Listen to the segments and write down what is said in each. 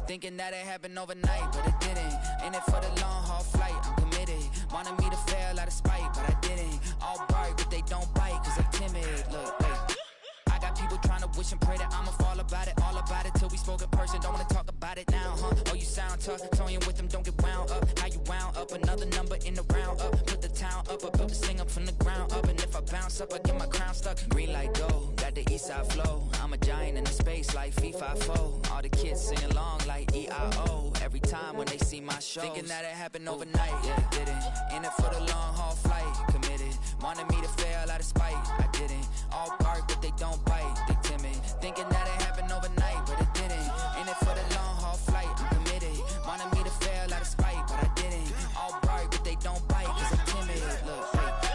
Thinking that it happened overnight, but it didn't. In it for the long haul flight, I'm committed. Wanted me to fail out of spite, but I didn't. All bark, but they don't bite, cause they timid. Look, wait. I got people trying to wish and pray that I'ma fall about it, all about it till we spoke in person. Don't wanna talk about it now, huh? Oh, you sound tough, toying with them, don't get wound up. How you wound up? Another number in the round up. Put the town up, I built this thing up from the ground up. And if I bounce up, I get my crown stuck. Green light go, got the east side flow. I'm a giant in the space like FIFA4. All the kids sing along like E-I-O. Every time when they see my shows. Thinking that it happened overnight, yeah, it didn't. In it for the long haul flight, committed. Wanted me to fail out of spite, I didn't. All bark, but they don't bite, they timid. Thinking that it happened overnight, but it didn't. In it for the long haul flight, I'm committed. Wanted me to fail out of spite, but I didn't. All bark, but they don't bite, cause I'm timid. Look,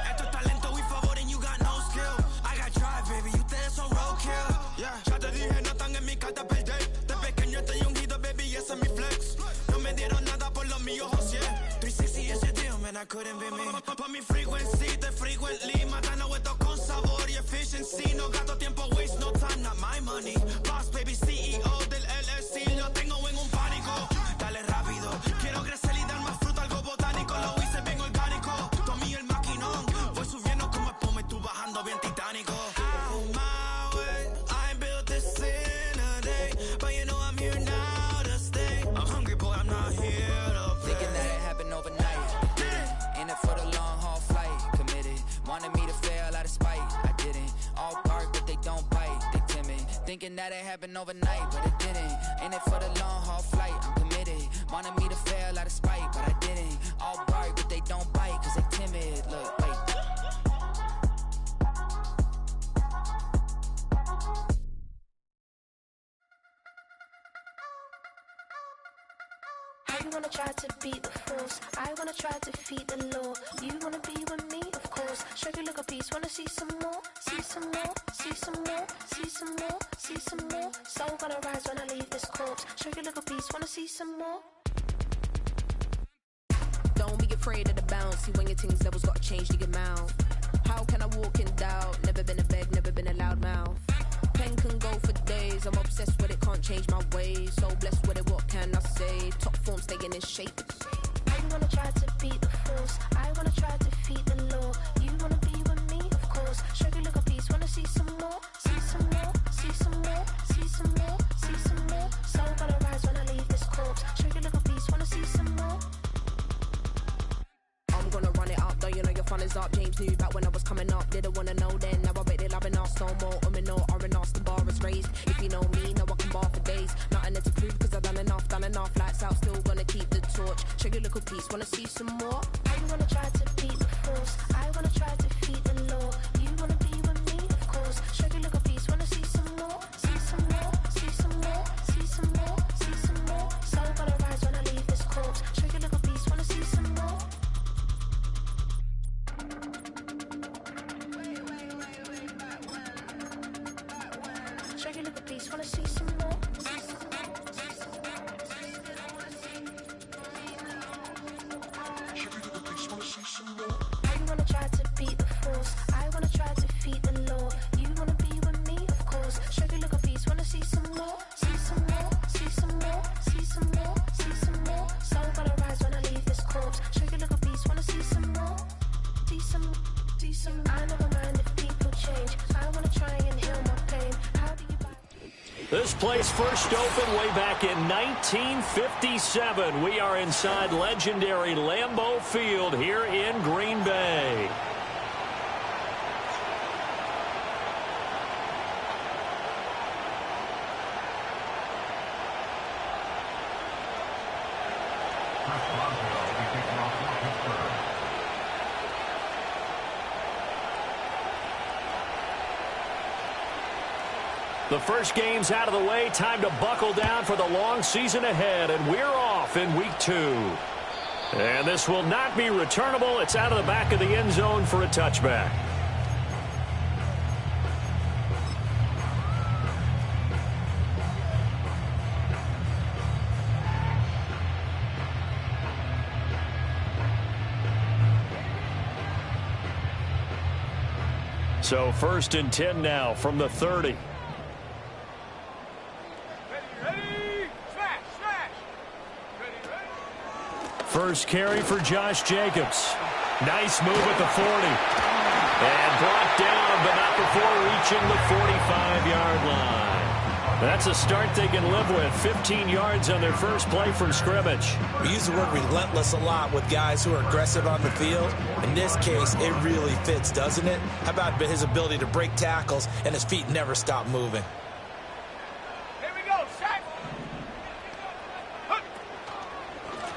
esto es talento y favor and you got no skill. I got drive, baby, ustedes son roadkill. Yeah, ya te dije, no están en mi carta perder. De pequeño estoy ungido, baby, ese es mi flex. No me dieron nada por los míos, José. 360 is your deal, man, I couldn't be me. Pa' mi frequency, te frequently. Matando esto con sabor y efficiency. No gasto tiempo, waste no time, not my money. Boss, baby, CEO del LLC. Lo tengo en un pánico. Dale rápido, quiero crecer y dar más fruto, algo botánico. Lo hice bien orgánico. Tomé el maquinón. Voy subiendo como espuma y tú bajando bien titánico. Out my way, I built this in a day. But you know I'm here now to stay. I'm hungry, boy, I'm not here to play. thinking that it happened overnight, it didn't. In it for the long haul flight, committed. Wanted me to fail out of spite, I didn't. All bark, but they don't bite, they timid. Thinking that it happened overnight, but it didn't. In it for the long haul flight, I'm committed. Wanted me to fail out of spite, but I didn't. All bark, but they don't bite, cause they timid. Look, wait. You wanna try to beat the force, I wanna try to defeat the law. You wanna be with me, of course. Show you look a piece, wanna see some more, see some more, see some more, see some more, see some more. Soul gonna rise when I leave this corpse. Show you look a piece, wanna see some more. Don't be afraid of the bounce. See when your things levels gotta change to your mouth. How can I walk in doubt? Never been a beg, never been a loud mouth. Pen can go for days. I'm obsessed with it, can't change my ways. So blessed with it, what can I say? Top form staying in shape. You wanna try to beat the force, I wanna try to defeat the law. You wanna be with me, of course. Show you look a piece, wanna see some more, see some more, see some more, see some more, see some more. Soul gonna rise when I leave this corpse. Show you look a piece, wanna see some more. I'm gonna run it up, though you know your fun is up. James knew back when I was coming up, didn't wanna know then. Now I bet they're loving us no more. No R&R's, the bar is raised. If you know me, now I can bar for days. Nothing there to prove, cause I've done enough. Lights out, still gonna keep the torch. Show you little piece, wanna see some more? You wanna try to beat the force, I wanna try to defeat the law. You wanna be with me, of course. Show you little piece, wanna see some more, see some more, see some more, see some more, see some more. Soul gonna rise when I leave this corpse. Show you little piece, wanna see some more. Show you little piece, wanna see some more. You wanna try to beat the force, I wanna try to defeat the law. You wanna be with me, of course. Show you look a piece, wanna see some more, see some more, see some more, see some more, see some more. Soul gonna rise when I leave this corpse. Show you look a piece, wanna see some more, see some, see some. I never mind if people change. I wanna try and heal my pain. How do you buy? This place first opened way back in 1957. We are inside legendary Lambeau Field here in Green Bay. The first game's out of the way. Time to buckle down for the long season ahead, and we're off in week 2. And this will not be returnable. It's out of the back of the end zone for a touchback. So 1st and 10 now from the 30. Ready, smash, smash. First carry for Josh Jacobs. Nice move at the 40. And brought down, but not before reaching the 45-yard line. That's a start they can live with. 15 yards on their first play from scrimmage. We use the word relentless a lot with guys who are aggressive on the field. In this case, it really fits, doesn't it? How about his ability to break tackles and his feet never stop moving?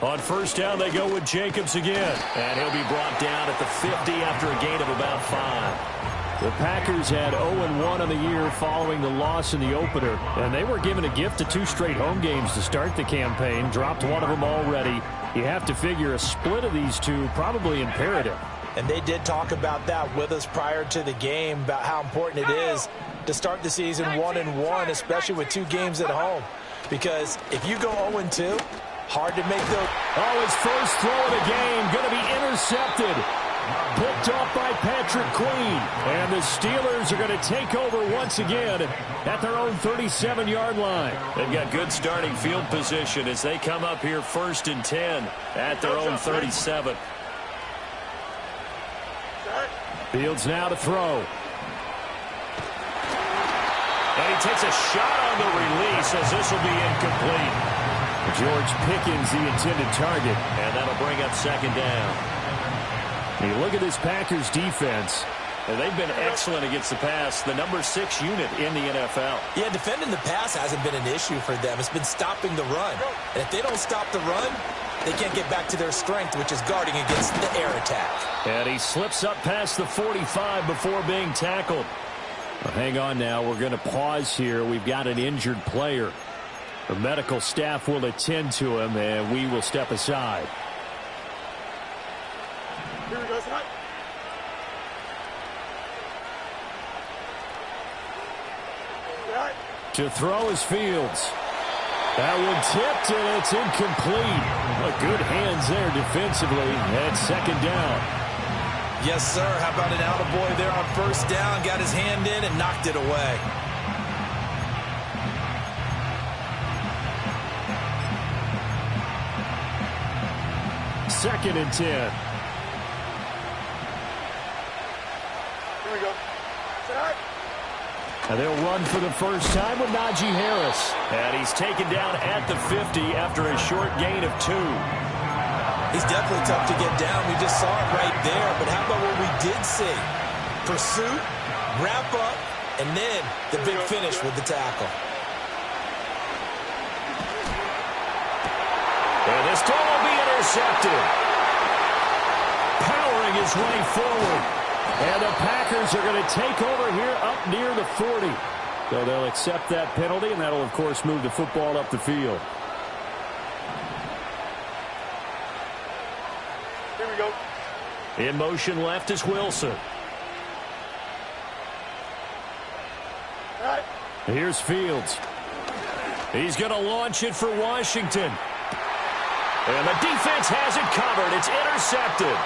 On first down, they go with Jacobs again. And he'll be brought down at the 50 after a gain of about 5. The Packers had 0-1 on the year following the loss in the opener. And they were given a gift of 2 straight home games to start the campaign. Dropped one of them already. You have to figure a split of these two probably imperative. And they did talk about that with us prior to the game, about how important it is to start the season 1-1, especially with 2 games at home. Because if you go 0-2, hard to make those. Oh, his first throw of the game going to be intercepted. Picked off by Patrick Queen. And the Steelers are going to take over once again at their own 37-yard line. They've got good starting field position as they come up here 1st and 10 at their own 37. Fields now to throw. And he takes a shot on the release as this will be incomplete. George Pickens, the intended target, and that'll bring up 2nd down. You look at this Packers defense, and they've been excellent against the pass, the number 6 unit in the NFL. Yeah, defending the pass hasn't been an issue for them. It's been stopping the run. And if they don't stop the run, they can't get back to their strength, which is guarding against the air attack. And he slips up past the 45 before being tackled. Well, hang on now. We're going to pause here. We've got an injured player. The medical staff will attend to him, and we will step aside. Here we go, son. To throw is Fields. That one tipped, and it's incomplete. Good hands there defensively, and 2nd down. Yes, sir. How about an attaboy there on 1st down? Got his hand in and knocked it away. Second and 10. Here we go. And they'll run for the first time with Najee Harris. And he's taken down at the 50 after a short gain of 2. He's definitely tough to get down. We just saw it right there. But how about what we did see? Pursuit, wrap up, and then the big finish with the tackle. And this throw will be intercepted. Powering his way forward. And the Packers are going to take over here up near the 40. So they'll accept that penalty, and that'll, of course, move the football up the field. Here we go. In motion left is Wilson. All right. Here's Fields. He's going to launch it for Washington. And the defense has it covered. It's intercepted.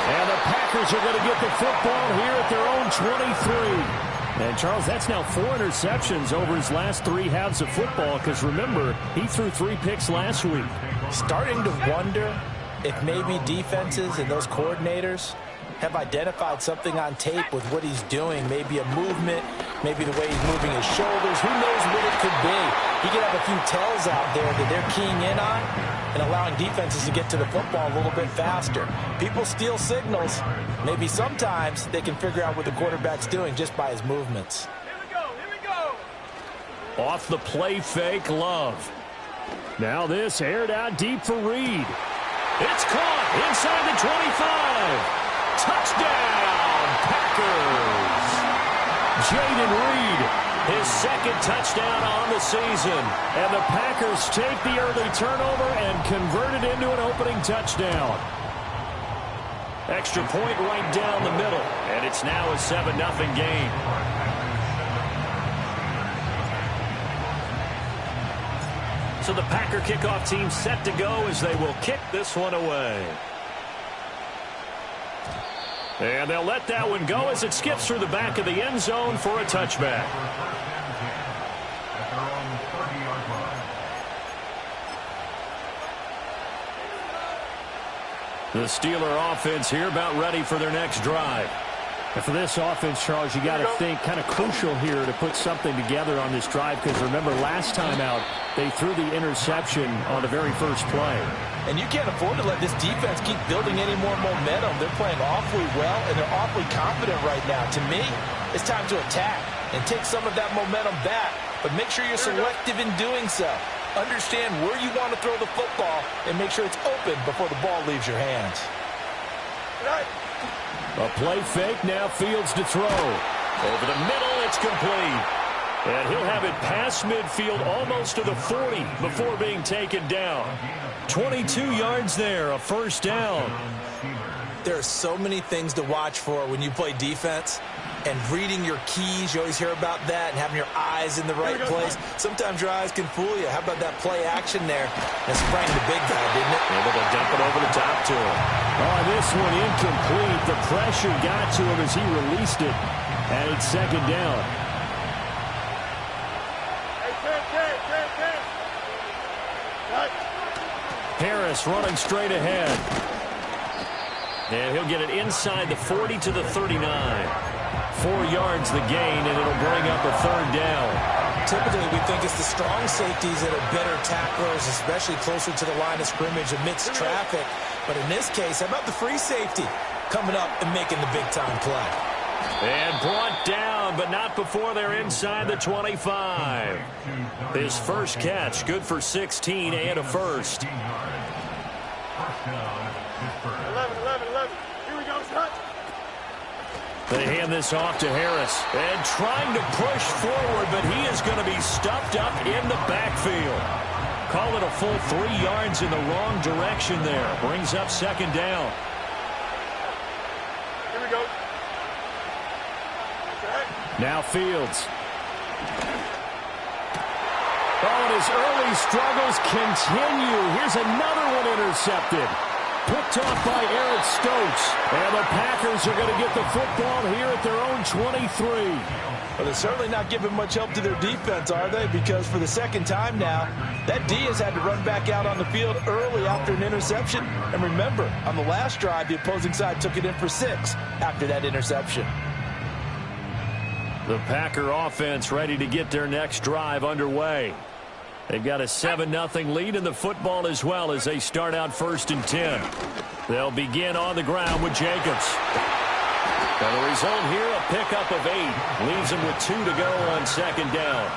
And the Packers are going to get the football here at their own 23. And, Charles, that's now 4 interceptions over his last 3 halves of football because, remember, he threw 3 picks last week. Starting to wonder if maybe defenses and those coordinators have identified something on tape with what he's doing. Maybe a movement, maybe the way he's moving his shoulders. Who knows what it could be? He could have a few tells out there that they're keying in on and allowing defenses to get to the football a little bit faster. People steal signals. Maybe sometimes they can figure out what the quarterback's doing just by his movements. Here we go. Here we go. Off the play fake, Love. Now this aired out deep for Reed. It's caught inside the 25. Touchdown, Packers. Jaden Reed, his 2nd touchdown on the season. And the Packers take the early turnover and convert it into an opening touchdown. Extra point right down the middle. And it's now a 7-0 game. So the Packer kickoff team set to go as they will kick this one away. And they'll let that one go as it skips through the back of the end zone for a touchback. The Steeler offense here about ready for their next drive. And for this offense, Charles, you got to think kind of crucial here to put something together on this drive, because remember last time out they threw the interception on the very first play. And you can't afford to let this defense keep building any more momentum. They're playing awfully well, and they're awfully confident right now. To me, it's time to attack and take some of that momentum back, but make sure you're selective in doing so. Understand where you want to throw the football and make sure it's open before the ball leaves your hands. A play fake, now Fields to throw. Over the middle, it's complete. And he'll have it past midfield almost to the 40 before being taken down. 22 yards there, a first down. There are so many things to watch for when you play defense. And reading your keys, you always hear about that, and having your eyes in the right place. Sometimes your eyes can fool you. How about that play action there? That sprang the big guy, didn't it? Able to dump it over the top to him. Oh, this one incomplete. The pressure got to him as he released it. And it's second down. Harris running straight ahead. And he'll get it inside the 40 to the 39. 4 yards the gain, and it'll bring up a third down. Typically, we think it's the strong safeties that are better tacklers, especially closer to the line of scrimmage amidst traffic. But in this case, how about the free safety coming up and making the big-time play? And brought down, but not before they're inside the 25. His first catch, good for 16 and a first. 11. Here we go, son. They hand this off to Harris. And trying to push forward, but he is going to be stuffed up in the backfield. Call it a full 3 yards in the wrong direction there. Brings up second down. Here we go. Now Fields. Oh, and his early struggles continue. Here's another one intercepted. Picked off by Eric Stokes. And the Packers are going to get the football here at their own 23. Well, they're certainly not giving much help to their defense, are they? Because for the second time now, that D has had to run back out on the field early after an interception. And remember, on the last drive, the opposing side took it in for 6 after that interception. The Packer offense ready to get their next drive underway. They've got a 7-0 lead in the football as well as they start out 1st and 10. They'll begin on the ground with Jacobs. And the result here, a pickup of 8. Leaves them with 2 to go on second down.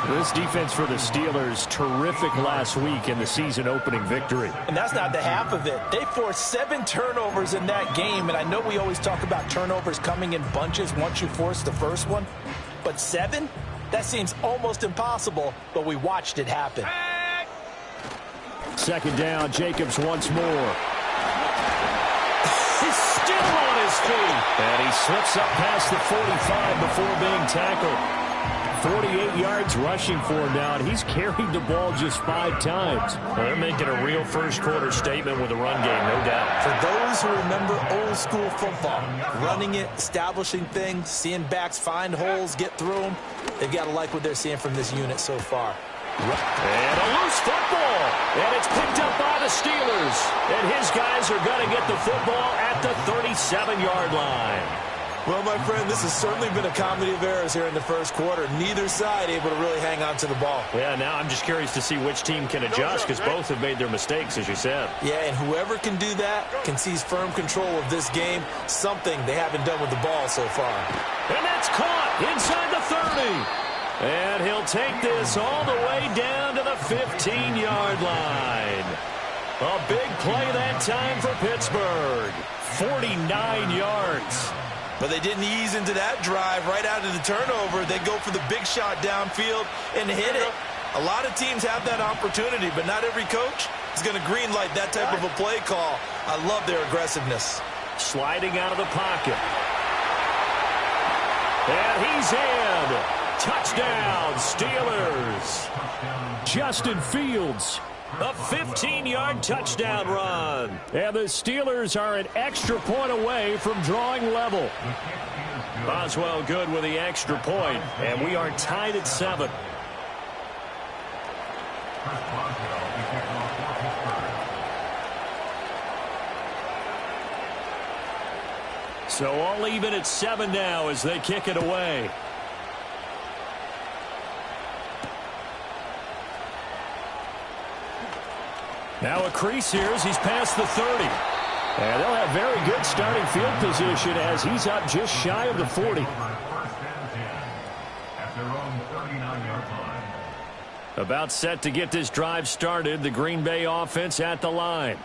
This defense for the Steelers, terrific last week in the season-opening victory. And that's not the half of it. They forced 7 turnovers in that game, and I know we always talk about turnovers coming in bunches once you force the first one, but 7? That seems almost impossible, but we watched it happen. Second down, Jacobs once more. He's still on his feet. And he slips up past the 45 before being tackled. 48 yards rushing for him now, and he's carried the ball just 5 times. Well, they're making a real first-quarter statement with the run game, no doubt. For those who remember old-school football, running it, establishing things, seeing backs find holes, get through them, they've got to like what they're seeing from this unit so far. And a loose football, and it's picked up by the Steelers. And his guys are going to get the football at the 37-yard line. Well, my friend, this has certainly been a comedy of errors here in the first quarter. Neither side able to really hang on to the ball. Yeah, now I'm just curious to see which team can adjust because both have made their mistakes, as you said. Yeah, and whoever can do that can seize firm control of this game, something they haven't done with the ball so far. And that's caught inside the 30. And he'll take this all the way down to the 15-yard line. A big play that time for Pittsburgh. 49 yards. But they didn't ease into that drive right out of the turnover. They go for the big shot downfield and hit it. A lot of teams have that opportunity, but not every coach is going to greenlight that type of a play call. I love their aggressiveness. Sliding out of the pocket. And he's in. Touchdown, Steelers. Justin Fields. A 15-yard touchdown run. And the Steelers are an extra point away from drawing level. Boswell good with the extra point, and we are tied at 7. So all even at 7 now as they kick it away. Now a crease here as he's past the 30. And they'll have very good starting field position as he's up just shy of the 40. About set to get this drive started. The Green Bay offense at the line.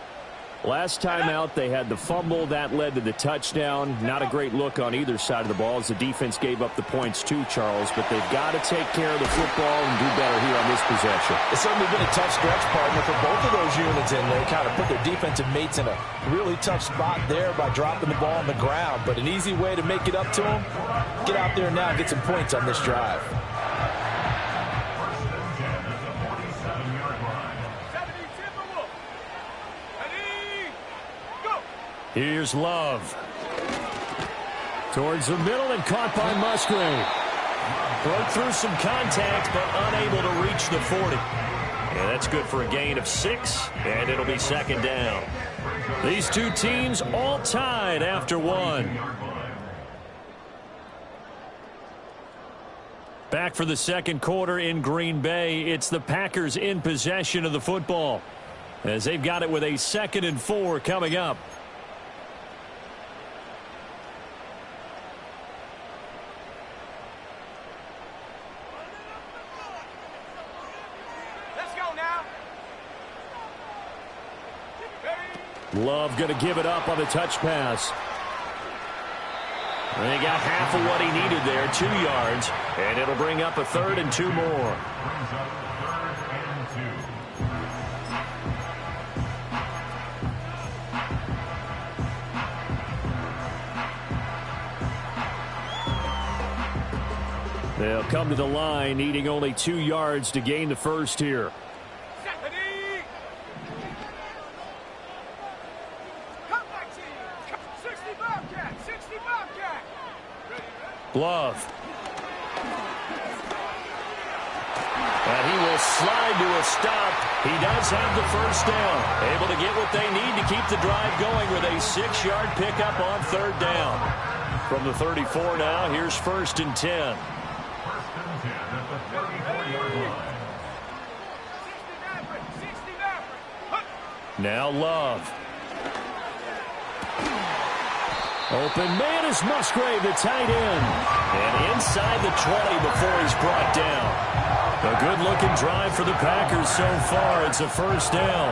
Last time out, they had the fumble. That led to the touchdown. Not a great look on either side of the ball as the defense gave up the points too, Charles. But they've got to take care of the football and do better here on this possession. It's certainly been a tough stretch, partner, for both of those units in there. Kind of put their defensive mates in a really tough spot there by dropping the ball on the ground. But an easy way to make it up to them, get out there now and get some points on this drive. Here's Love. Towards the middle and caught by Musgrave. Broke through some contact, but unable to reach the 40. Yeah, that's good for a gain of 6, and it'll be second down. These two teams all tied after 1. Back for the second quarter in Green Bay. It's the Packers in possession of the football as they've got it with a 2nd and 4 coming up. Love going to give it up on the touch pass. And he got half of what he needed there, 2 yards, and it'll bring up a 3rd and 2 more. They'll come to the line, needing only 2 yards to gain the first here. Love. And he will slide to a stop. He does have the first down. Able to get what they need to keep the drive going with a 6-yard pickup on 3rd down. From the 34 now, here's 1st and 10. Now Love. Open man is Musgrave, the tight end. And inside the 20 before he's brought down. A good-looking drive for the Packers so far. It's a 1st down.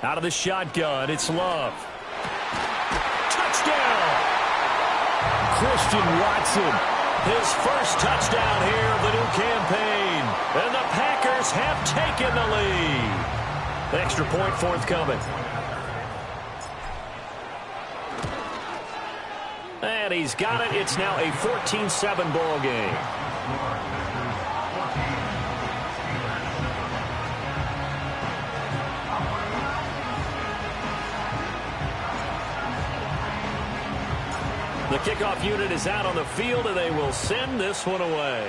Out of the shotgun, it's Love. Touchdown! Christian Watson. His first touchdown here of the new campaign. And the Packers have taken the lead. Extra point forthcoming. And he's got it. It's now a 14-7 ball game. The kickoff unit is out on the field, and they will send this one away.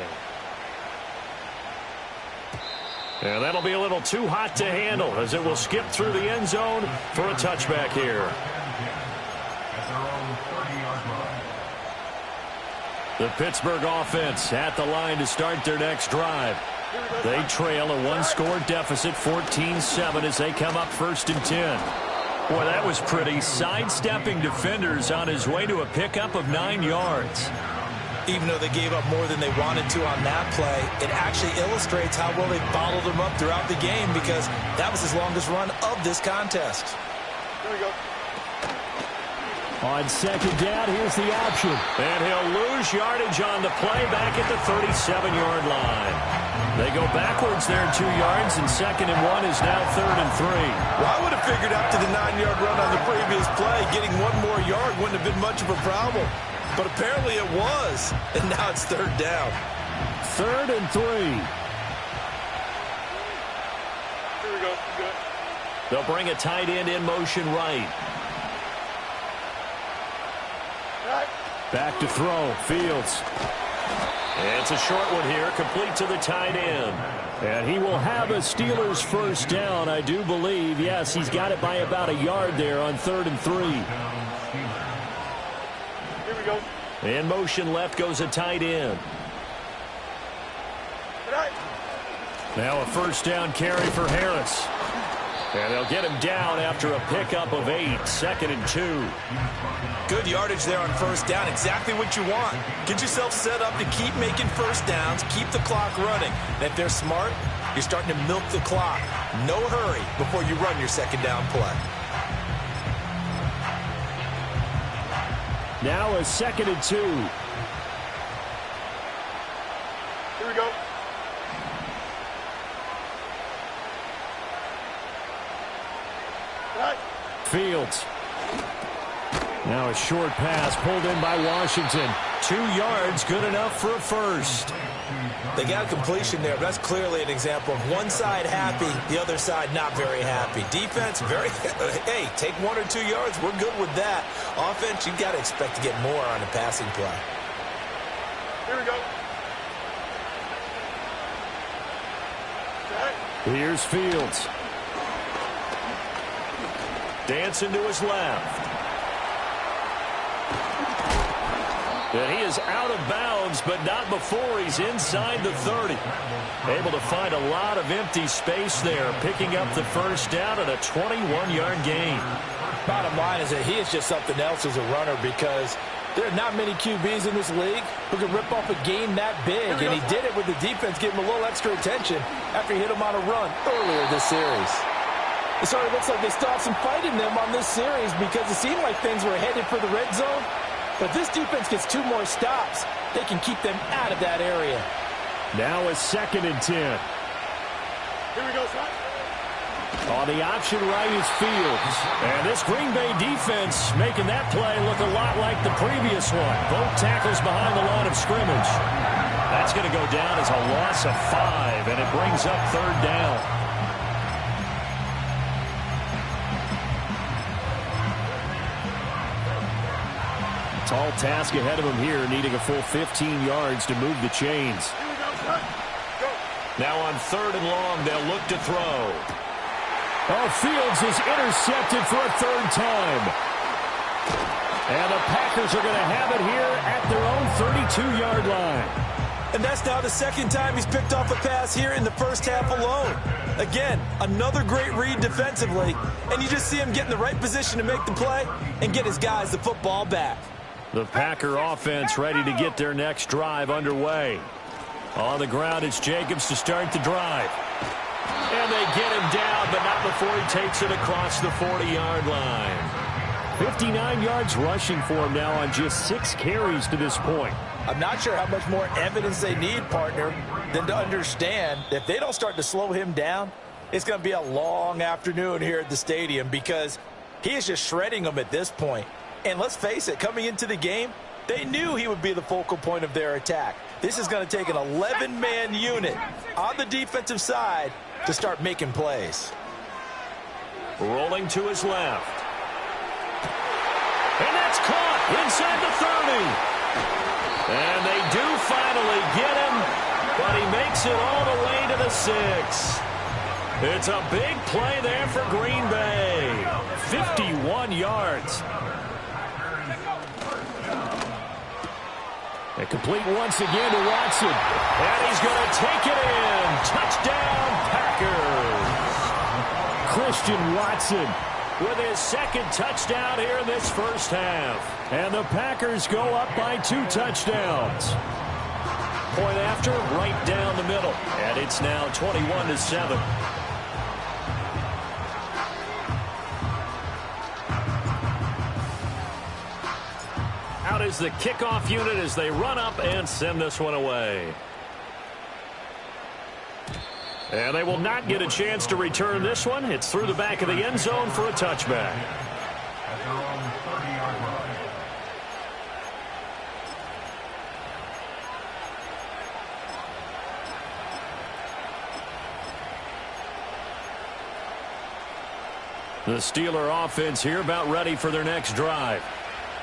And that'll be a little too hot to handle as it will skip through the end zone for a touchback here. The Pittsburgh offense at the line to start their next drive. They trail a 1-score deficit, 14-7, as they come up 1st and 10. Boy, that was pretty. Sidestepping defenders on his way to a pickup of 9 yards. Even though they gave up more than they wanted to on that play, it actually illustrates how well they bottled them up throughout the game because that was his longest run of this contest. Here we go. On 2nd down, here's the option. And he'll lose yardage on the play back at the 37-yard line. They go backwards there 2 yards, and 2nd and 1 is now 3rd and 3. Well, I would have figured after the 9-yard run on the previous play, getting 1 more yard wouldn't have been much of a problem. But apparently it was, and now it's 3rd down. 3rd and 3. Here we go. Good. They'll bring a tight end in motion right. Right. Back to throw. Fields. And it's a short one here, complete to the tight end. And he will have a Steelers first down, I do believe. Yes, he's got it by about a yard there on 3rd and 3. Here we go. In motion left goes a tight end. Now a first down carry for Harris. And they'll get him down after a pickup of 8, 2nd and 2. Good yardage there on first down. Exactly what you want. Get yourself set up to keep making first downs, keep the clock running. And if they're smart, you're starting to milk the clock. No hurry before you run your second down play. Now a 2nd and 2. Here we go. Fields. Now a short pass pulled in by Washington. 2 yards, good enough for a first. They got a completion there, but that's clearly an example of one side happy, the other side not very happy. Defense, hey, take 1 or 2 yards. We're good with that. Offense, you've got to expect to get more on a passing play. Here we go. Here's Fields. Dancing to his left. And he is out of bounds, but not before he's inside the 30. Able to find a lot of empty space there, picking up the first down and a 21-yard gain. Bottom line is that he is just something else as a runner, because there are not many QBs in this league who can rip off a game that big, and he did it with the defense giving him a little extra attention after he hit him on a run earlier this series. It sort of looks like they still have some fight in them on this series, because it seemed like things were headed for the red zone. But this defense gets 2 more stops. They can keep them out of that area. Now a 2nd and 10. Here we go, son. On the option right is Fields. And this Green Bay defense making that play look a lot like the previous one. Both tackles behind the line of scrimmage. That's going to go down as a loss of 5, and it brings up 3rd down. Tall task ahead of him here, needing a full 15 yards to move the chains. Now on 3rd and long, they'll look to throw. Oh, Fields is intercepted for a 3rd time. And the Packers are going to have it here at their own 32-yard line. And that's now the 2nd time he's picked off a pass here in the first half alone. Again, another great read defensively, and you just see him get in the right position to make the play and get his guys the football back. The Packer offense ready to get their next drive underway. On the ground, it's Jacobs to start the drive. And they get him down, but not before he takes it across the 40-yard line. 59 yards rushing for him now on just 6 carries to this point. I'm not sure how much more evidence they need, partner, than to understand that if they don't start to slow him down, it's going to be a long afternoon here at the stadium, because he is just shredding them at this point. And let's face it, coming into the game, they knew he would be the focal point of their attack. This is going to take an 11-man unit on the defensive side to start making plays. Rolling to his left. And that's caught inside the 30. And they do finally get him, but he makes it all the way to the 6. It's a big play there for Green Bay. 51 yards. And complete once again to Watson. And he's going to take it in. Touchdown, Packers. Christian Watson with his 2nd touchdown here in this first half. And the Packers go up by 2 touchdowns. Point after, right down the middle. And it's now 21-7. Out is the kickoff unit as they run up and send this one away. And they will not get a chance to return this one. It's through the back of the end zone for a touchback. The Steeler offense here about ready for their next drive.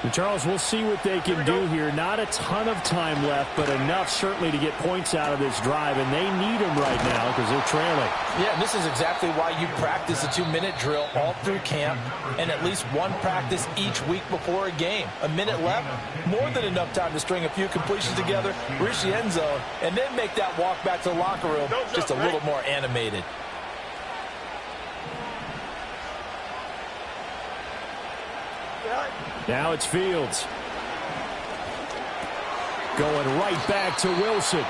Charles, we'll see what they can do here. Not a ton of time left, but enough certainly to get points out of this drive, and they need them right now because they're trailing. Yeah, this is exactly why you practice a 2-minute drill all through camp and at least one practice each week before a game. A minute left, more than enough time to string a few completions together, reach the end zone, and then make that walk back to the locker room just a little more animated. Now it's Fields. Going right back to Wilson.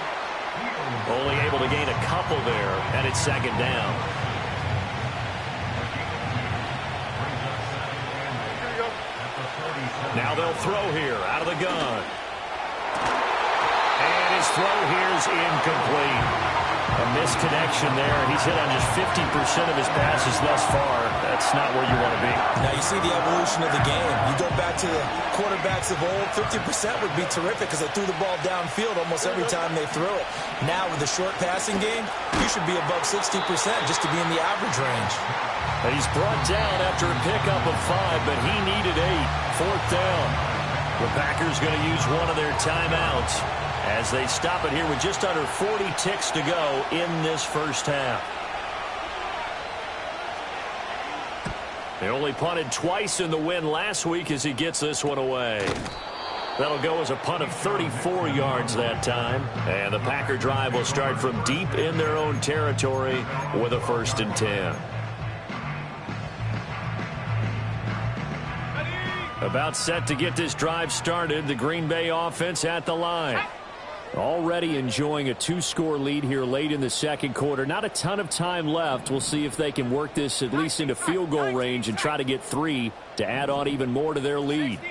Only able to gain a couple there, and it's second down. Now they'll throw here out of the gun. And his throw here is incomplete. A misconnection there. He's hit on just 50% of his passes thus far. That's not where you want to be. Now you see the evolution of the game. You go back to the quarterbacks of old, 50% would be terrific because they threw the ball downfield almost every time they threw it. Now with the short passing game, you should be above 60% just to be in the average range. And he's brought down after a pickup of 5, but he needed 8. Fourth down. The Packers going to use one of their timeouts as they stop it here with just under 40 ticks to go in this first half. They only punted twice in the win last week as he gets this one away. That'll go as a punt of 34 yards that time. And the Packer drive will start from deep in their own territory with a 1st and 10. About set to get this drive started. The Green Bay offense at the line. Already enjoying a 2-score lead here late in the second quarter. Not a ton of time left. We'll see if they can work this at least into field goal range and try to get 3 to add on even more to their lead.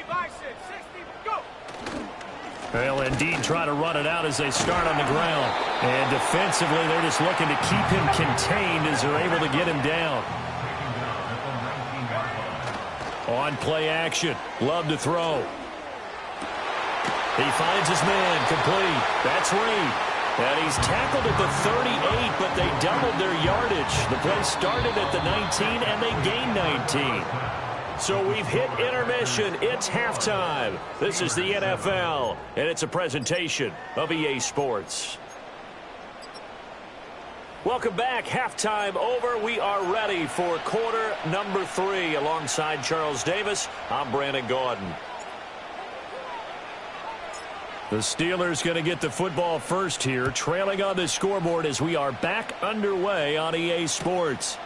They'll indeed try to run it out as they start on the ground. And defensively, they're just looking to keep him contained as they're able to get him down. On play action. Love to throw. He finds his man, complete. That's Reed. And he's tackled at the 38, but they doubled their yardage. The play started at the 19, and they gained 19. So we've hit intermission. It's halftime. This is the NFL, and it's a presentation of EA Sports. Welcome back. Halftime over. We are ready for quarter number 3. Alongside Charles Davis, I'm Brandon Gaudin. The Steelers going to get the football first here, trailing on the scoreboard as we are back underway on EA Sports.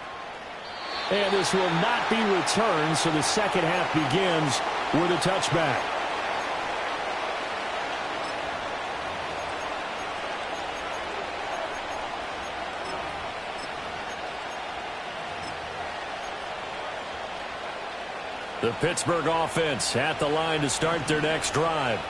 And this will not be returned, so the second half begins with a touchback. The Pittsburgh offense at the line to start their next drive.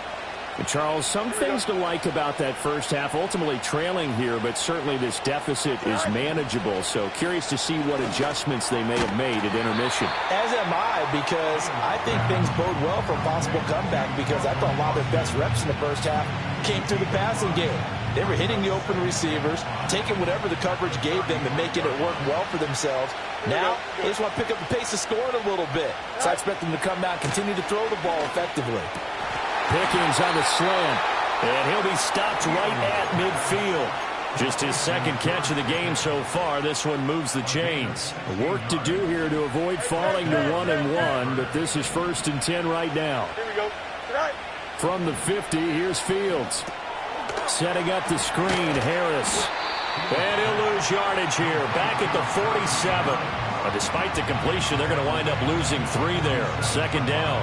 And Charles, some things to like about that first half. Ultimately trailing here, but certainly this deficit is manageable. So curious to see what adjustments they may have made at intermission. As am I, because I think things bode well for a possible comeback, because I thought a lot of their best reps in the first half came through the passing game. They were hitting the open receivers, taking whatever the coverage gave them and making it work well for themselves. Now, they just want to pick up the pace of scoring a little bit. So I expect them to come out and continue to throw the ball effectively. Pickens on the slant, and he'll be stopped right at midfield. Just his second catch of the game so far. This one moves the chains. Work to do here to avoid falling to 1-1, but this is 1st and 10 right now. Here we go. From the 50, here's Fields. Setting up the screen, Harris. And he'll lose yardage here, back at the 47. But despite the completion, they're going to wind up losing 3 there. Second down.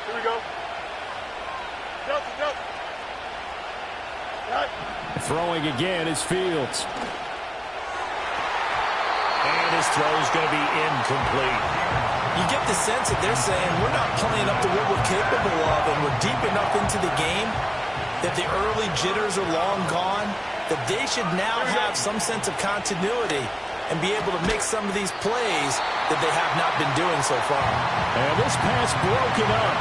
Here we go. Jump. Right. Throwing again is Fields. And his throw is going to be incomplete. You get the sense that they're saying we're not playing up to what we're capable of, and we're deep enough into the game that the early jitters are long gone, that they should now have some sense of continuity and be able to make some of these plays that they have not been doing so far. And this pass broken up.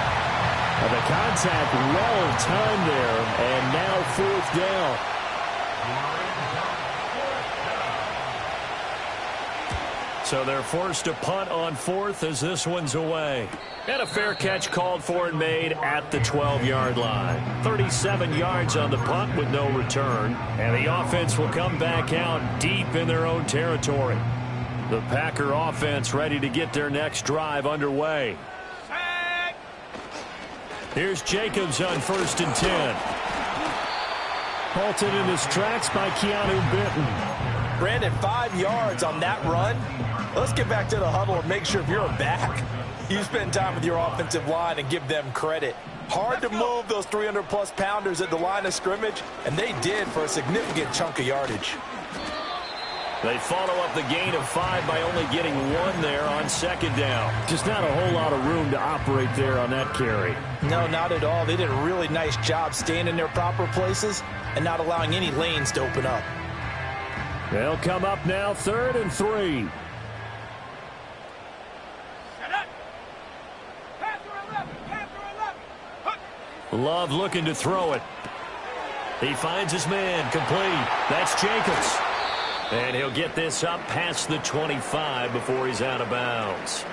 And the contact well timed there, and now 4th down. So they're forced to punt on fourth as this one's away. And a fair catch called for and made at the 12-yard line. 37 yards on the punt with no return. And the offense will come back out deep in their own territory. The Packer offense ready to get their next drive underway. Here's Jacobs on 1st and 10. Halted in his tracks by Keanu Benton. Brandon, 5 yards on that run. Let's get back to the huddle and make sure if you're a back, you spend time with your offensive line and give them credit. Hard to move those 300-plus pounders at the line of scrimmage, and they did for a significant chunk of yardage. They follow up the gain of 5 by only getting 1 there on 2nd down. Just not a whole lot of room to operate there on that carry. No, not at all. They did a really nice job staying in their proper places and not allowing any lanes to open up. They'll come up now 3rd and 3. Love looking to throw it. He finds his man complete. That's Jacobs. And he'll get this up past the 25 before he's out of bounds.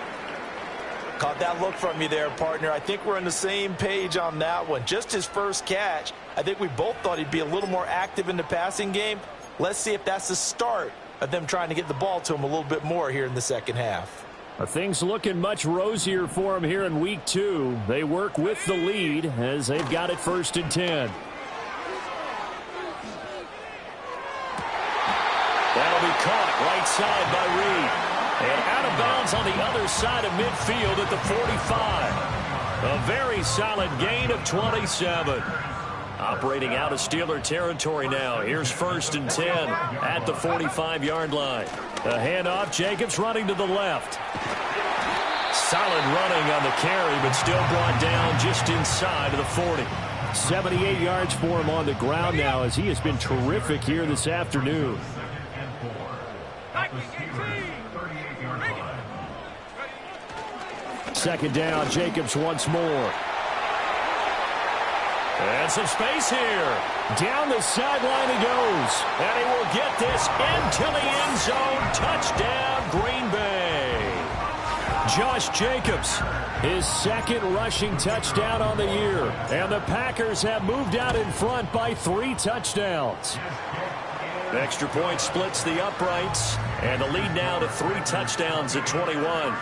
Caught that look from you there, partner. I think we're on the same page on that one. Just his first catch. I think we both thought he'd be a little more active in the passing game. Let's see if that's the start of them trying to get the ball to him a little bit more here in the second half. Things looking much rosier for him here in week 2. They work with the lead as they've got it 1st and 10. That'll be caught right side by Reed. And out of bounds on the other side of midfield at the 45. A very solid gain of 27. Operating out of Steeler territory now. Here's 1st and 10 at the 45-yard line. The handoff, Jacobs running to the left. Solid running on the carry, but still brought down just inside of the 40. 78 yards for him on the ground now as he has been terrific here this afternoon. Second down, Jacobs once more. And some space here. Down the sideline he goes. And he will get this into the end zone. Touchdown, Green Bay. Josh Jacobs, his 2nd rushing touchdown on the year. And the Packers have moved out in front by 3 touchdowns. Extra point splits the uprights. And the lead now to 3 touchdowns at 21.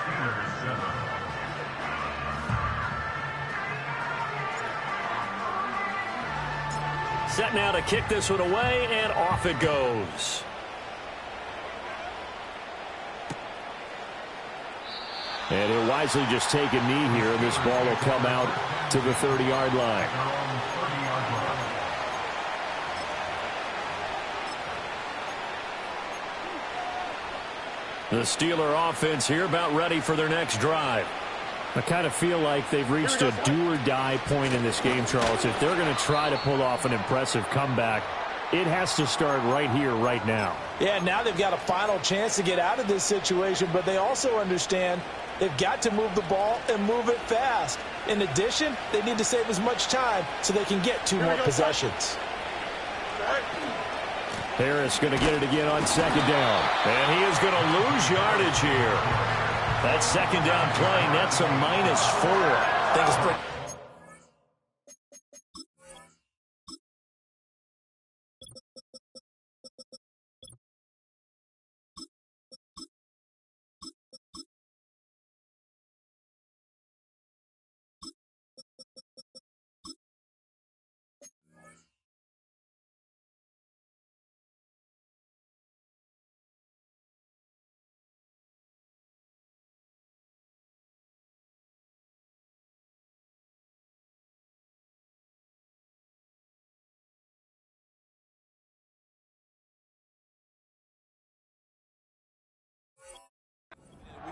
Set now to kick this one away, and off it goes. And he'll wisely just take a knee here, and this ball will come out to the 30-yard line. The Steeler offense here about ready for their next drive. I kind of feel like they've reached a do-or-die point in this game, Charles. If they're going to try to pull off an impressive comeback, it has to start right here, right now. Yeah, now they've got a final chance to get out of this situation, but they also understand they've got to move the ball and move it fast. In addition, they need to save as much time so they can get 2 more possessions. Harris going to get it again on 2nd down. And he is going to lose yardage here. That 2nd down play nets a -4. I think it's pretty.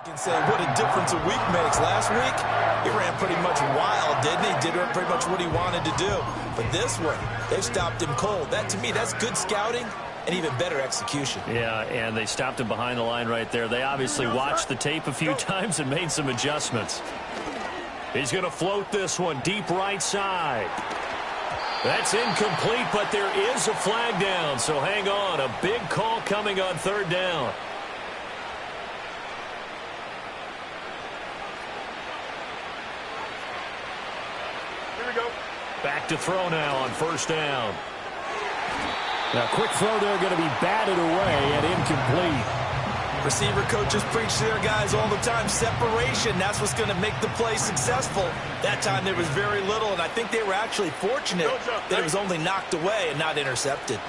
Can say what a difference a week makes. Last week, he ran pretty much wild, didn't he? Did pretty much what he wanted to do. But this one, they stopped him cold. That, to me, that's good scouting and even better execution. Yeah, and they stopped him behind the line right there. They obviously watched the tape a few times and made some adjustments. He's going to float this one deep right side. That's incomplete, but there is a flag down, so hang on. A big call coming on 3rd down. Here we go. Back to throw now on first down. Now, quick throw there going to be batted away and incomplete. Receiver coaches preach to their guys all the time. Separation, that's what's going to make the play successful. That time there was very little, and I think they were actually fortunate that it was only knocked away and not intercepted.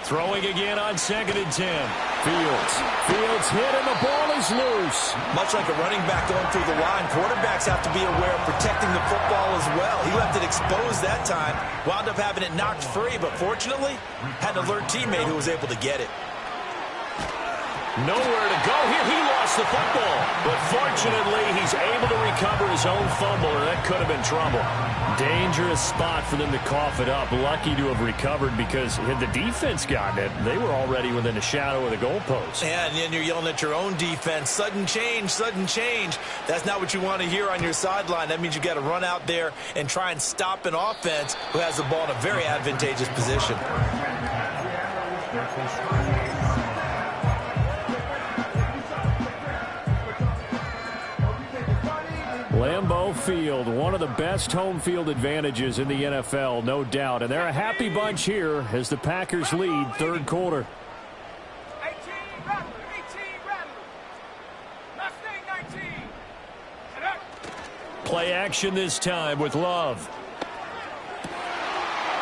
Throwing again on 2nd and 10. Fields hit, and the ball is loose. Much like a running back going through the line, quarterbacks have to be aware of protecting the football as well. He left it exposed that time, wound up having it knocked free, but fortunately, had an alert teammate who was able to get it. Nowhere to go here. He lost the football. But fortunately, he's able to recover his own fumble, or that could have been trouble. Dangerous spot for them to cough it up. Lucky to have recovered because had the defense gotten it, they were already within a shadow of the goalpost. Yeah, and then you're yelling at your own defense. Sudden change, sudden change. That's not what you want to hear on your sideline. That means you got to run out there and try and stop an offense who has the ball in a very advantageous position. Lambeau Field, one of the best home field advantages in the NFL, no doubt. And they're a happy bunch here as the Packers lead third quarter. 18, Mustang 19. Play action this time with Love.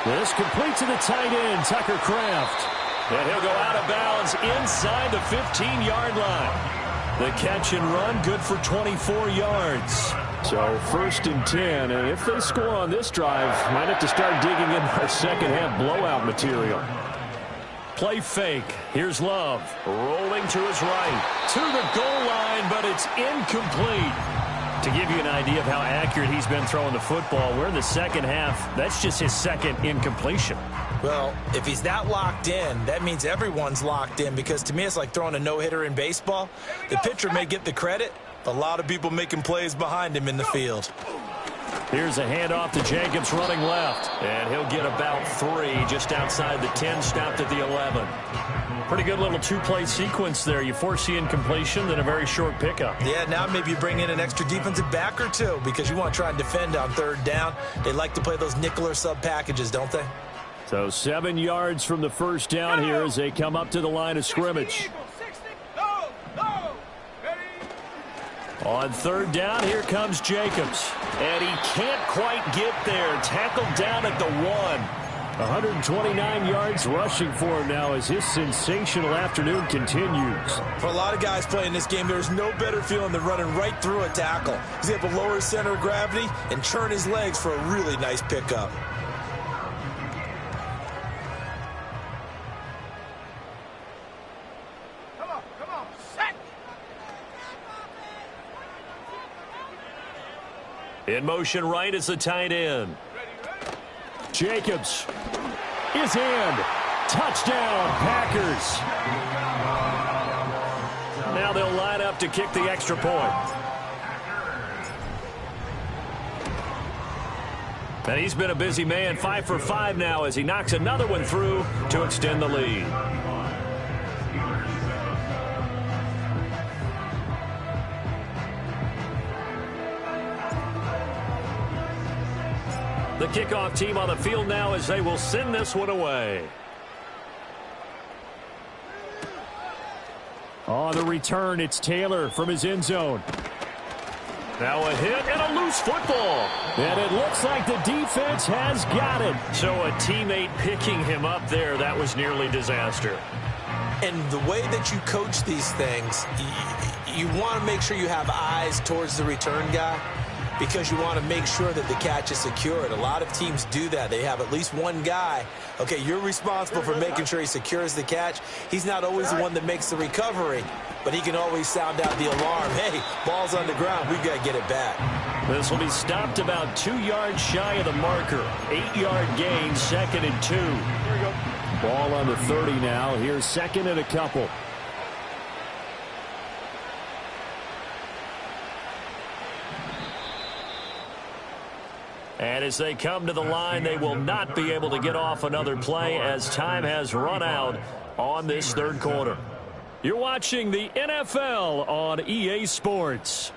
This complete to the tight end, Tucker Kraft. And he'll go out of bounds inside the 15-yard line. The catch and run, good for 24 yards. So 1st and 10, and if they score on this drive, might have to start digging in our second-half blowout material. Play fake. Here's Love, rolling to his right, to the goal line, but it's incomplete. To give you an idea of how accurate he's been throwing the football, we're in the second half. That's just his second incompletion. Well, if he's that locked in, that means everyone's locked in, because to me it's like throwing a no-hitter in baseball. The pitcher may get the credit, but a lot of people making plays behind him in the field. Here's a handoff to Jacobs running left, and he'll get about 3 just outside the 10, stopped at the 11. Pretty good little two-play sequence there. You force the incompletion, then a very short pickup. Yeah, now maybe you bring in an extra defensive back or two because you want to try and defend on third down. They like to play those nickel or sub packages, don't they? So 7 yards from the first down here as they come up to the line of scrimmage. On third down, here comes Jacobs. And he can't quite get there. Tackled down at the 1. 129 yards rushing for him now as his sensational afternoon continues. For a lot of guys playing this game, there's no better feeling than running right through a tackle. He's able to lower his center of gravity and churn his legs for a really nice pickup. In motion right is the tight end. Jacobs is in. Touchdown, Packers. Now they'll line up to kick the extra point. And he's been a busy man, 5 for 5 now as he knocks another one through to extend the lead. The kickoff team on the field now as they will send this one away. On the return, it's Taylor from his end zone. Now a hit and a loose football. And it looks like the defense has got it. So a teammate picking him up there, that was nearly disaster. And the way that you coach these things, you want to make sure you have eyes towards the return guy, because you want to make sure that the catch is secured. A lot of teams do that. They have at least one guy. Okay, you're responsible for making sure he secures the catch. He's not always the one that makes the recovery, but he can always sound out the alarm. Hey, ball's on the ground. We've got to get it back. This will be stopped about 2 yards shy of the marker. 8-yard gain, 2nd and 2. Here we go. Ball on the 30 now. Here's 2nd and a couple. And as they come to the line, they will not be able to get off another play as time has run out on this third quarter. You're watching the NFL on EA Sports.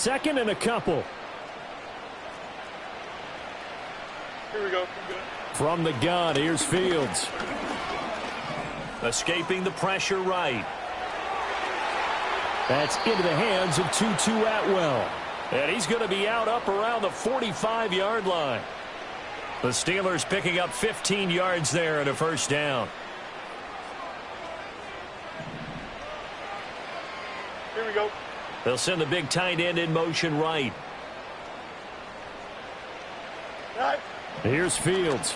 second and a couple. Here we go. From the gun, here's Fields. Escaping the pressure right. That's into the hands of Tutu Atwell. And he's going to be out up around the 45-yard line. The Steelers picking up 15 yards there and a first down. Here we go. They'll send the big tight end in motion right. Right. Here's Fields.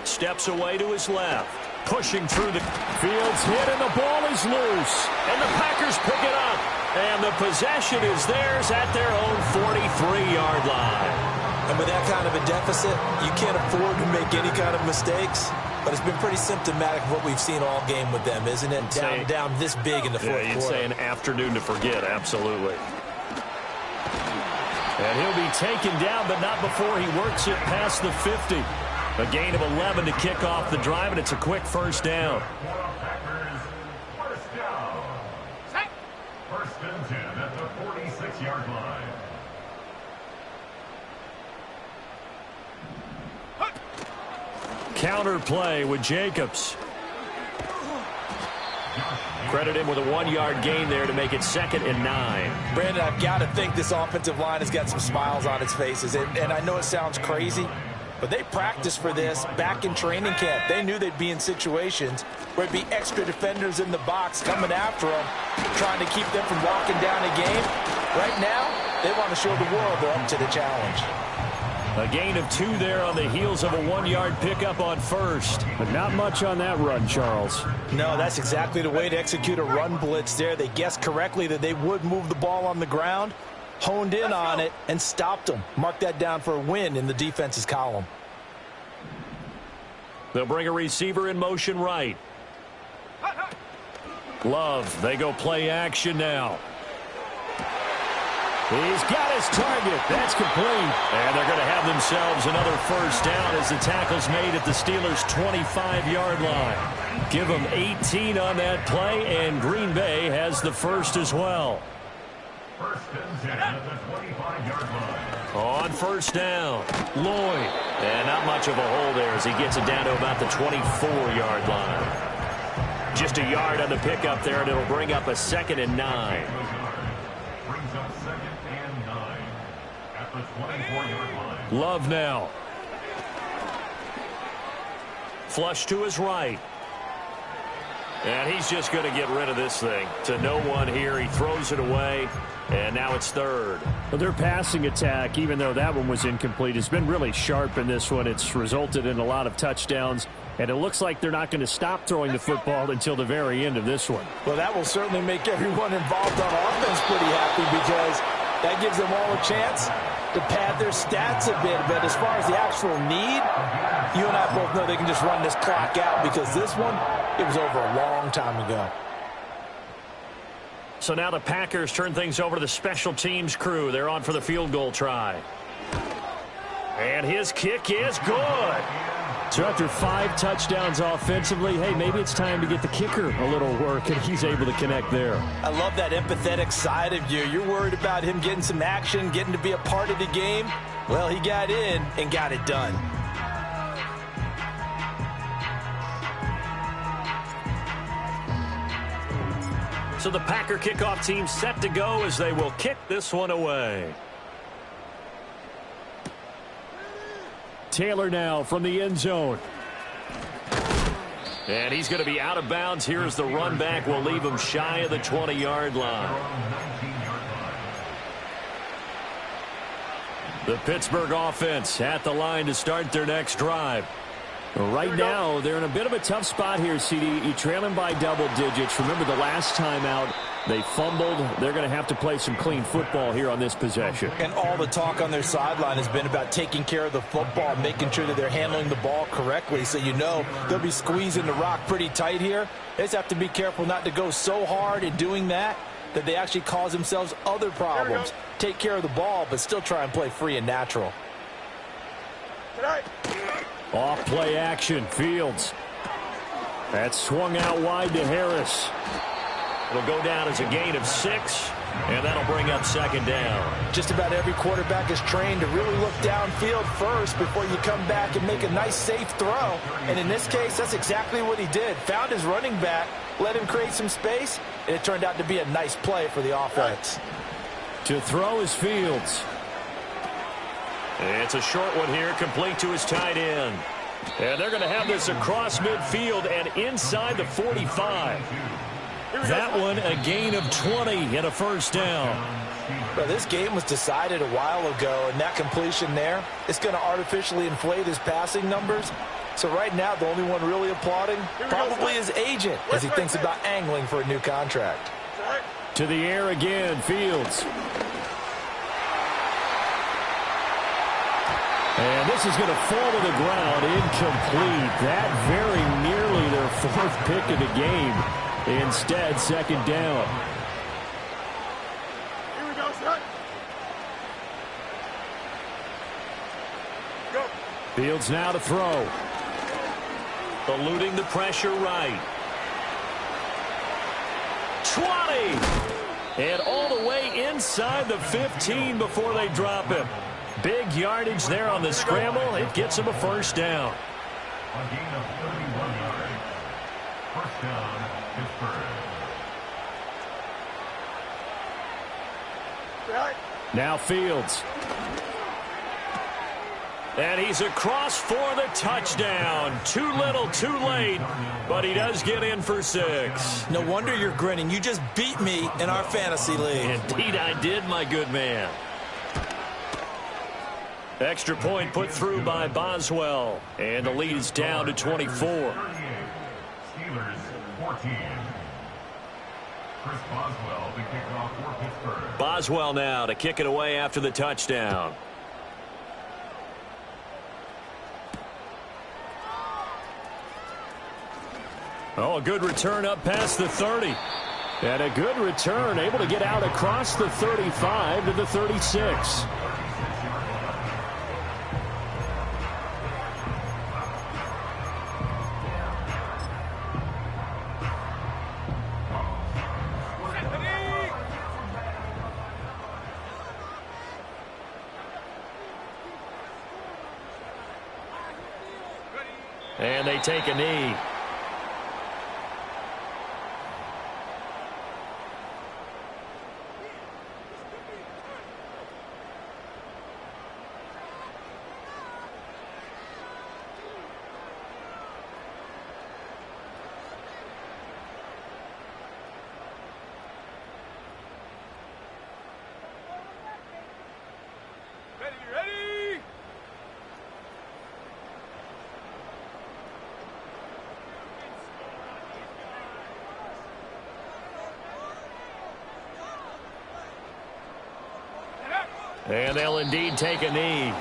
Steps away to his left. Pushing through the Fields hit and the ball is loose. And the Packers pick it up. And the possession is theirs at their own 43-yard line. And with that kind of a deficit, you can't afford to make any kind of mistakes. But it's been pretty symptomatic of what we've seen all game with them, isn't it? Down this big in the fourth quarter. You'd say an afternoon to forget, absolutely. And he'll be taken down, but not before he works it past the 50. A gain of 11 to kick off the drive, and it's a quick first down. First and 10 at the 46-yard line. Counter play with Jacobs. Credit him with a 1-yard gain there to make it 2nd and 9. Brandon, I've got to think this offensive line has got some smiles on its faces. And I know it sounds crazy, but they practiced for this back in training camp. They knew they'd be in situations where it'd be extra defenders in the box coming after them, trying to keep them from walking down a game. Right now, they want to show the world they're up to the challenge. A gain of 2 there on the heels of a 1-yard pickup on first. But not much on that run, Charles. No, that's exactly the way to execute a run blitz there. They guessed correctly that they would move the ball on the ground, honed in on it, and stopped them. Mark that down for a win in the defense's column. They'll bring a receiver in motion right. Love, they go play action now. He's got his target. That's complete. And they're going to have themselves another first down as the tackle's made at the Steelers' 25-yard line. Give them 18 on that play, and Green Bay has the first as well. First and 10 at the 25-yard line. On first down, Lloyd. And not much of a hole there as he gets it down to about the 24-yard line. Just a yard on the pickup there, and it'll bring up a 2nd and 9. Brings up 2nd and 9 at the 24-yard line. Love now. Flush to his right. And he's just going to get rid of this thing. To no one here. He throws it away. And now it's 3rd. Well, their passing attack, even though that one was incomplete, has been really sharp in this one. It's resulted in a lot of touchdowns. And it looks like they're not going to stop throwing the football until the very end of this one. Well, that will certainly make everyone involved on offense pretty happy because that gives them all a chance to pad their stats a bit. But as far as the actual need, you and I both know they can just run this clock out because this one, it was over a long time ago. So now the Packers turn things over to the special teams crew. They're on for the field goal try. And his kick is good. So after 5 touchdowns offensively, hey, maybe it's time to get the kicker a little work, and he's able to connect there. I love that empathetic side of you. You're worried about him getting some action, getting to be a part of the game. Well, he got in and got it done. So the Packer kickoff team set to go as they will kick this one away. Taylor now from the end zone. And he's going to be out of bounds. Here's the run back. We'll leave him shy of the 20-yard line. The Pittsburgh offense at the line to start their next drive. Right now, they're in a bit of a tough spot here, CD. You're trailing by double digits. Remember the last time out, they fumbled. They're going to have to play some clean football here on this possession. And all the talk on their sideline has been about taking care of the football, making sure that they're handling the ball correctly. So you know they'll be squeezing the rock pretty tight here. They just have to be careful not to go so hard in doing that they actually cause themselves other problems. Take care of the ball, but still try and play free and natural. Off play action, Fields. That swung out wide to Harris. It'll go down as a gain of 6. And that'll bring up second down. Just about every quarterback is trained to really look downfield first before you come back and make a nice, safe throw. And in this case, that's exactly what he did. Found his running back, let him create some space, and it turned out to be a nice play for the offense. To throw is Fields. It's a short one here, complete to his tight end. And they're going to have this across midfield and inside the 45. That one a gain of 20 and a first down. Well, this game was decided a while ago, and that completion there is going to artificially inflate his passing numbers. So right now, the only one really applauding probably his agent as he thinks about angling for a new contract. To the air again, Fields. And this is going to fall to the ground, incomplete. That very nearly their fourth pick of the game. Instead, second down. Here we go, son. Go. Fields now to throw. Eluding the pressure right. 20! And all the way inside the 15 before they drop him. Big yardage there on the scramble. It gets him a first down. A gain of 31 yards. First down, Pittsburgh. Now Fields. And he's across for the touchdown. Too little, too late, but he does get in for 6. No wonder you're grinning. You just beat me in our fantasy league. Indeed I did, my good man. Extra point put through by Boswell. And the lead is down to 24. Steelers 14. Chris Boswell to kick off for Pittsburgh. Boswell now to kick it away after the touchdown. Oh, a good return up past the 30. And a good return, able to get out across the 35 to the 36. And they take a knee. Ready? And they'll indeed take a knee.